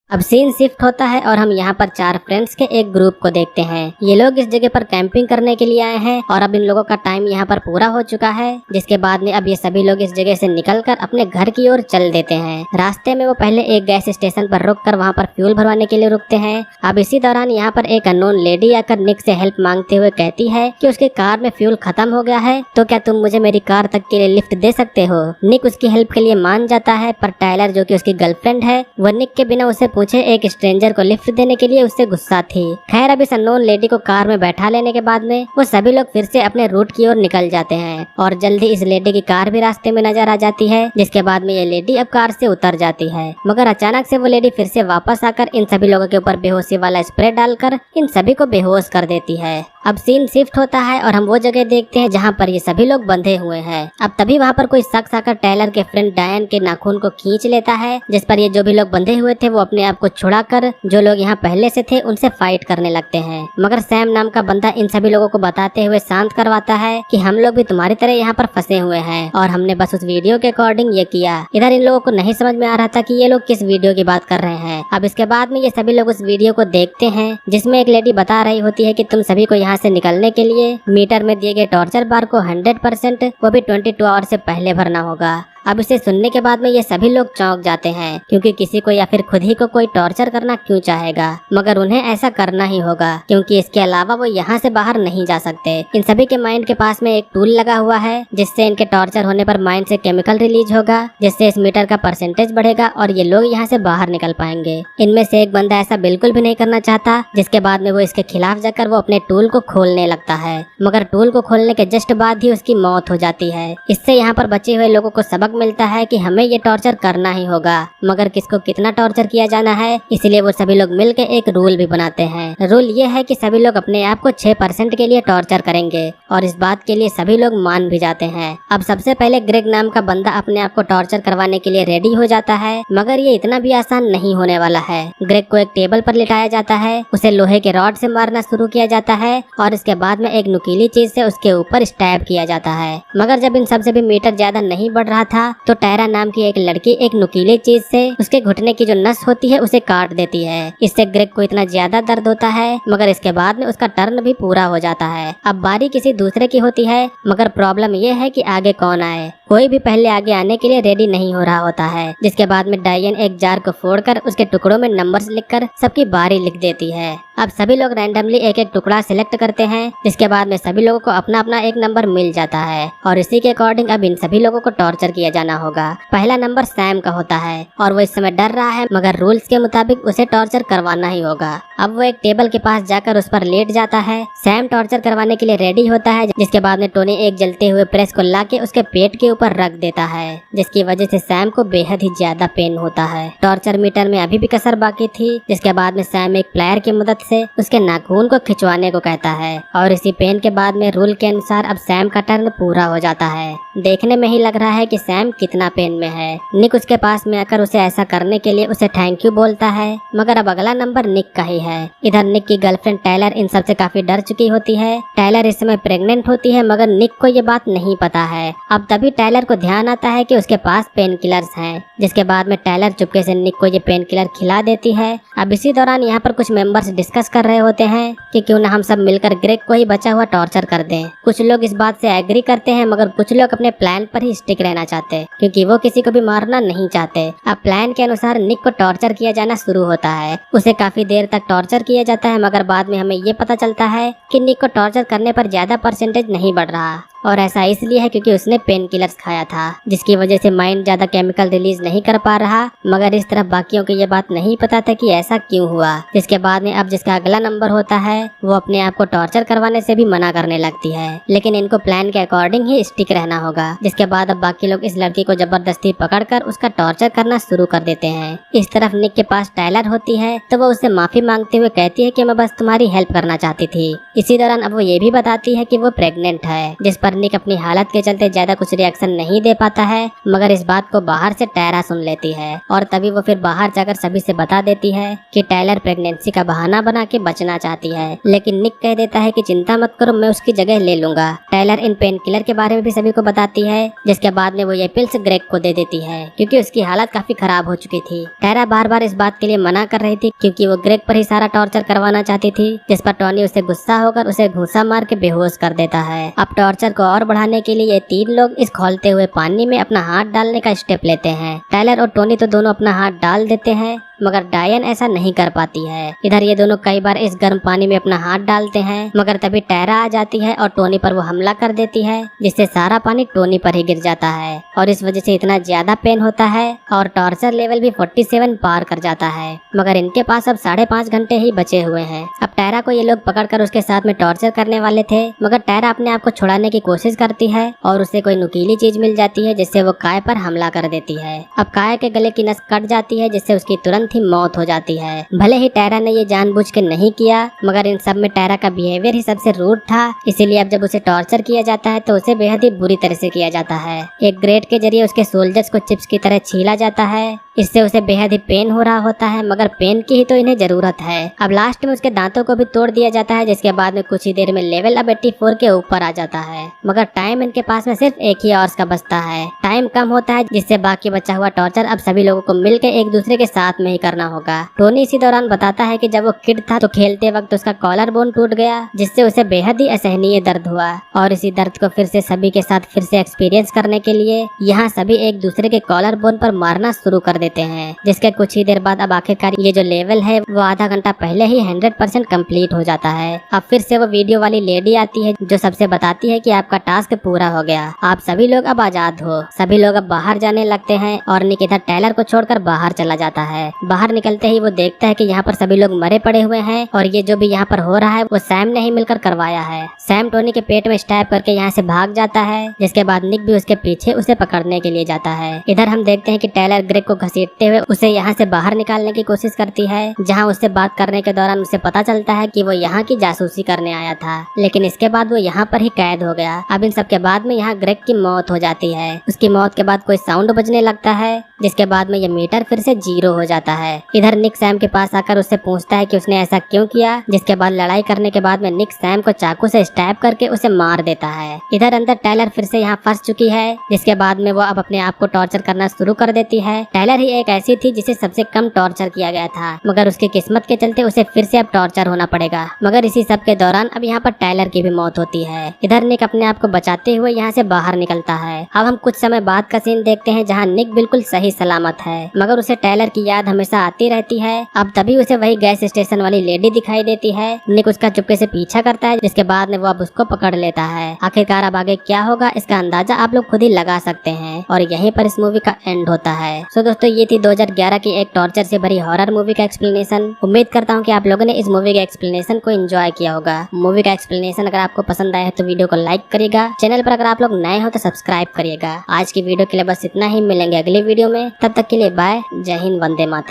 अब scene shift होता है और हम यहाँ पर 4 फ्रेंड्स के एक ग्रुप को देखते हैं। ये लोग इस जगह पर कैंपिंग करने के लिए आए हैं और अब इन लोगों का टाइम यहाँ पर पूरा हो चुका है, जिसके बाद में अब ये सभी लोग इस जगह से निकलकर अपने घर की ओर चल देते हैं। रास्ते में वो पहले एक गैस स्टेशन पर रुककर वहाँ पर फ्यूल भरवाने के लिए रुकते हैं। अब इसी दौरान यहाँ पर एक अननोन लेडी आकर निक से हेल्प मांगते हुए कहती है कि उसके कार में फ्यूल खत्म हो गया है, तो क्या तुम मुझे मेरी कार तक के लिए लिफ्ट दे सकते हो। निक उसकी हेल्प के लिए मान जाता है, पर टायलर जो कि उसकी गर्लफ्रेंड है वह निक के बिना उसे पूछे एक स्ट्रेंजर को लिफ्ट देने के लिए उससे गुस्सा थी। खैर अब इस अननोन लेडी को कार में बैठा लेने के बाद में वो सभी लोग फिर से अपने रूट की ओर निकल जाते हैं और जल्दी इस लेडी की कार भी रास्ते में नजर आ जाती है, जिसके बाद में ये लेडी अब कार से उतर जाती है। मगर अचानक से वो लेडी फिर से वापस आकर इन सभी लोगों के ऊपर बेहोशी वाला स्प्रे डालकर इन सभी को बेहोश कर देती है। अब सीन शिफ्ट होता है और हम वो जगह देखते हैं जहाँ पर ये सभी लोग बंधे हुए हैं। अब तभी वहाँ पर कोई शख्स आकर टायलर के फ्रेंड डायन के नाखून को खींच लेता है, जिस पर ये जो भी लोग बंधे हुए थे वो अपने आप को छुड़ाकर जो लोग यहाँ पहले से थे उनसे फाइट करने लगते हैं। मगर सैम नाम का बंदा इन सभी लोगों को बताते हुए शांत करवाता है कि हम लोग भी तुम्हारी तरह यहाँ पर फंसे हुए हैं और हमने बस उस वीडियो के अकॉर्डिंग ये किया। इधर इन लोगों को नहीं समझ में आ रहा था कि ये लोग किस वीडियो की बात कर रहे हैं। अब इसके बाद में ये सभी लोग उस वीडियो को देखते हैं जिसमें एक लेडी बता रही होती है कि तुम सभी को यहाँ से निकलने के लिए मीटर में दिए गए टॉर्चर बार को 100% वो भी 22 आवर से पहले भरना होगा। अब इसे सुनने के बाद में ये सभी लोग चौंक जाते हैं, क्योंकि किसी को या फिर खुद ही को कोई टॉर्चर करना क्यों चाहेगा, मगर उन्हें ऐसा करना ही होगा क्योंकि इसके अलावा वो यहाँ से बाहर नहीं जा सकते। इन सभी के माइंड के पास में एक टूल लगा हुआ है जिससे इनके टॉर्चर होने पर माइंड से केमिकल रिलीज होगा, जिससे इस मीटर का परसेंटेज बढ़ेगा और ये लोग यहाँ से बाहर निकल पाएंगे। इनमें से एक बंदा ऐसा बिल्कुल भी नहीं करना चाहता, जिसके बाद में वो इसके खिलाफ जाकर वो अपने टूल को खोलने लगता है, मगर टूल को खोलने के जस्ट बाद ही उसकी मौत हो जाती है। इससे यहाँ पर बचे हुए लोगों को सबक मिलता है कि हमें ये टॉर्चर करना ही होगा, मगर किसको कितना टॉर्चर किया जाना है। इसलिए वो सभी लोग मिलकर एक रूल भी बनाते हैं। रूल ये है कि सभी लोग अपने आप को 6% के लिए टॉर्चर करेंगे और इस बात के लिए सभी लोग मान भी जाते हैं। अब सबसे पहले ग्रेग नाम का बंदा अपने आप को टॉर्चर करवाने के लिए रेडी हो जाता है, मगर ये इतना भी आसान नहीं होने वाला है। ग्रेग को एक टेबल पर लिटाया जाता है, उसे लोहे के रॉड से मारना शुरू किया जाता है और इसके बाद में एक नुकीली चीज से उसके ऊपर स्टैब किया जाता है। मगर जब इन सबसे भी मीटर ज्यादा नहीं बढ़ रहा था तो टायरा नाम की एक लड़की एक नुकीली चीज से उसके घुटने की जो नस होती है उसे काट देती है। इससे ग्रेग को इतना ज्यादा दर्द होता है, मगर इसके बाद में उसका टर्न भी पूरा हो जाता है। अब बारी किसी दूसरे की होती है, मगर प्रॉब्लम ये है कि आगे कौन आए। कोई भी पहले आगे आने के लिए रेडी नहीं हो रहा होता है, जिसके बाद में डायन एक जार को फोड़कर उसके टुकड़ों में नंबर्स लिखकर सबकी बारी लिख देती है। अब सभी लोग रैंडमली एक एक टुकड़ा सिलेक्ट करते हैं, जिसके बाद में सभी लोगों को अपना अपना एक नंबर मिल जाता है और इसी के अकॉर्डिंग अब इन सभी लोगों को टॉर्चर किया जाना होगा। पहला नंबर सैम का होता है और वो इस समय डर रहा है, मगर रूल्स के मुताबिक उसे टॉर्चर करवाना ही होगा। अब वो एक टेबल के पास जाकर उस पर लेट जाता है। सैम टॉर्चर करवाने के लिए रेडी होता है, जिसके बाद में टोनी एक जलते हुए प्रेस को लाके उसके पेट के ऊपर रख देता है, जिसकी वजह से सैम को बेहद ही ज्यादा पेन होता है। टॉर्चर मीटर में अभी भी कसर बाकी थी, जिसके बाद में सैम एक प्लायर की मदद से उसके नाखून को खिंचवाने को कहता है और इसी पेन के बाद में रूल के अनुसार अब सैम का टर्न पूरा हो जाता है। देखने में ही लग रहा है कि सैम कितना पेन में है। निक उसके पास में आकर उसे ऐसा करने के लिए उसे थैंक यू बोलता है, मगर अब अगला नंबर निक का ही है। इधर निक की गर्लफ्रेंड टायलर इन सबसे काफी डर चुकी होती है। टायलर इस समय प्रेग्नेंट होती है, मगर निक को ये बात नहीं पता है। अब तभी टायलर को ध्यान आता है कि उसके पास पेन किलर्स हैं, जिसके बाद में टायलर चुपके से निक को ये पेन किलर खिला देती है। अब इसी दौरान यहाँ पर कुछ मेंबर्स डिस्कस कर रहे होते हैं कि क्यों ना हम सब मिलकर ग्रेग को ही बचा हुआ टॉर्चर कर दें। कुछ लोग इस बात से एग्री करते हैं, मगर कुछ लोग अपने प्लान पर ही स्टिक रहना चाहते, क्योंकि वो किसी को भी मारना नहीं चाहते। अब प्लान के अनुसार निक को टॉर्चर किया जाना शुरू होता है। उसे काफी देर तक टॉर्चर किया जाता है, मगर बाद में हमें ये पता चलता है कि निक को टॉर्चर करने पर ज्यादा परसेंटेज नहीं बढ़ रहा, और ऐसा इसलिए है क्योंकि उसने पेन किलर्स खाया था, जिसकी वजह से माइंड ज्यादा केमिकल रिलीज नहीं कर पा रहा। मगर इस तरफ बाकियों को ये बात नहीं पता था कि ऐसा क्यों हुआ। जिसके बाद में अब जिसका अगला नंबर होता है वो अपने आप को टॉर्चर करवाने से भी मना करने लगती है, लेकिन इनको प्लान के अकॉर्डिंग ही स्टिक रहना होगा। जिसके बाद अब बाकी लोग इस लड़की को जबरदस्ती पकड़कर उसका टॉर्चर करना शुरू कर देते हैं। इस तरफ निक के पास टायलर होती है, तो वो उससे माफी मांगते हुए कहती है कि मैं बस तुम्हारी हेल्प करना चाहती थी। इसी दौरान अब वो ये भी बताती है कि वो प्रेग्नेंट है, जिस पर पर निक अपनी हालत के चलते ज्यादा कुछ रिएक्शन नहीं दे पाता है, मगर इस बात को बाहर से टायरा सुन लेती है और तभी वो फिर बाहर जाकर सभी से बता देती है कि टायलर प्रेगनेंसी का बहाना बना के बचना चाहती है। लेकिन निक कह देता है कि चिंता मत करो, मैं उसकी जगह ले लूंगा। टायलर इन पेन किलर के बारे में भी सभी को बताती है, जिसके बाद में वो ये पिल्स ग्रेग को दे देती है क्योंकि उसकी हालत काफी खराब हो चुकी थी। टायरा बार बार इस बात के लिए मना कर रही थी क्योंकि वो ग्रेग पर ही सारा टॉर्चर करवाना चाहती थी, जिस पर टॉनी उसे गुस्सा होकर उसे घूंसा मार के बेहोश कर देता है। अब टॉर्चर को और बढ़ाने के लिए ये तीन लोग इस खौलते हुए पानी में अपना हाथ डालने का स्टेप लेते हैं। टायलर और टोनी तो दोनों अपना हाथ डाल देते हैं, मगर डायन ऐसा नहीं कर पाती है। इधर ये दोनों कई बार इस गर्म पानी में अपना हाथ डालते हैं, मगर तभी टायरा आ जाती है और टोनी पर वो हमला कर देती है, जिससे सारा पानी टोनी पर ही गिर जाता है और इस वजह से इतना ज्यादा पेन होता है और टॉर्चर लेवल भी 47 पार कर जाता है। मगर इनके पास अब 5.5 घंटे ही बचे हुए हैं। अब टायरा को ये लोग पकड़कर उसके साथ में टॉर्चर करने वाले थे, मगर टायरा अपने आप को छुड़ाने की कोशिश करती है और उसे कोई नुकीली चीज मिल जाती है, जिससे वो काय पर हमला कर देती है। अब काय के गले की नस कट जाती है, जिससे उसकी तुरंत ही मौत हो जाती है। भले ही टायरा ने ये जानबूझ के नहीं किया, मगर इन सब में टायरा का बिहेवियर ही सबसे रूड था, इसीलिए अब जब उसे टॉर्चर किया जाता है तो उसे बेहद ही बुरी तरह से किया जाता है। एक ग्रेट के जरिए उसके सोल्जर्स को चिप्स की तरह छीला जाता है, इससे उसे बेहद ही पेन हो रहा होता है, मगर पेन की ही तो इन्हें जरूरत है। अब लास्ट में उसके दांतों को भी तोड़ दिया जाता है, जिसके बाद में कुछ ही देर में लेवल अब 84 के ऊपर आ जाता है, मगर टाइम इनके पास में सिर्फ 1 ही आवर्स का बचता है। टाइम कम होता है, जिससे बाकी बचा हुआ टॉर्चर अब सभी लोगों को मिलकर एक दूसरे के साथ में ही करना होगा। टोनी इसी दौरान बताता है कि जब वो किड था तो खेलते वक्त उसका कॉलर बोन टूट गया, जिससे उसे बेहद ही असहनीय दर्द हुआ और इसी दर्द को फिर से सभी के साथ फिर से एक्सपीरियंस करने के लिए यहाँ सभी एक दूसरे के कॉलर बोन पर मारना शुरू कर देते हैं, जिसके कुछ ही देर बाद अब आखिरकार ये जो लेवल है वो आधा घंटा पहले ही 100% कंप्लीट हो जाता है। अब फिर से वो वीडियो वाली लेडी आती है जो सबसे बताती है कि आपका टास्क पूरा हो गया, आप सभी लोग अब आजाद हो। सभी लोग अब बाहर जाने लगते हैं और निक इधर टायलर को छोड़कर बाहर चला जाता है। बाहर निकलते ही वो देखता है कि यहाँ पर सभी लोग मरे पड़े हुए हैं और ये जो भी यहाँ पर हो रहा है वो सैम ने ही मिलकर करवाया है। सैम टोनी के पेट में स्टैब करके यहाँ से भाग जाता है, जिसके बाद निक भी उसके पीछे उसे पकड़ने के लिए जाता है। इधर हम देखते हैं कि टायलर ग्रेग को घसीटते हुए उसे यहाँ से बाहर निकालने की कोशिश करती है, जहाँ उससे बात करने के दौरान उसे पता चलता है कि वो यहाँ की जासूसी करने आया था, लेकिन इसके बाद वो यहाँ पर ही कैद हो गया। अब इन सब के बाद में यहाँ ग्रेग की मौत हो जाती है। उसकी मौत के बाद कोई साउंड बजने लगता है, जिसके बाद में ये मीटर फिर से 0 हो जाता है। इधर निक सैम के पास आकर उससे पूछता है कि उसने ऐसा क्यों किया, जिसके बाद लड़ाई करने के बाद में निक सैम को चाकू से स्टैब करके उसे मार देता है। इधर अंदर टायलर फिर से यहाँ फंस चुकी है, जिसके बाद में वो अब अपने आप को टॉर्चर करना शुरू कर देती है। टायलर ही एक ऐसी थी जिसे सबसे कम टॉर्चर किया गया था, मगर उसकी किस्मत के चलते उसे फिर से अब टॉर्चर होना पड़ेगा। मगर इसी सब के दौरान अब यहाँ पर टायलर की भी मौत होती है। इधर निक अपने आप को बचाते हुए यहाँ से बाहर निकलता है। अब हम कुछ समय बाद का सीन देखते हैं जहाँ निक बिल्कुल सही सलामत है, मगर उसे टायलर की याद हमेशा आती रहती है। अब तभी उसे वही गैस स्टेशन वाली लेडी दिखाई देती है। निक उसका चुपके से पीछा करता है, जिसके बाद में वो अब उसको पकड़ लेता है। आखिरकार अब आगे क्या होगा इसका अंदाजा आप लोग खुद ही लगा सकते हैं और यहीं पर इस मूवी का एंड होता है। सो दोस्तों ये थी 2011 की एक टॉर्चर से भरी हॉरर मूवी का एक्सप्लेनेशन। उम्मीद करता हूँ कि आप लोगों ने इस मूवी के एक्सप्लेनेशन को एंजॉय किया होगा। मूवी का एक्सप्लेनेशन अगर आपको पसंद आया है तो वीडियो को लाइक करिएगा। चैनल पर अगर आप लोग नए हो तो सब्सक्राइब करिएगा। आज की वीडियो के लिए बस इतना ही, मिलेंगे अगली वीडियो में। तब तक के लिए बाय, जय हिंद, वंदे मातरम।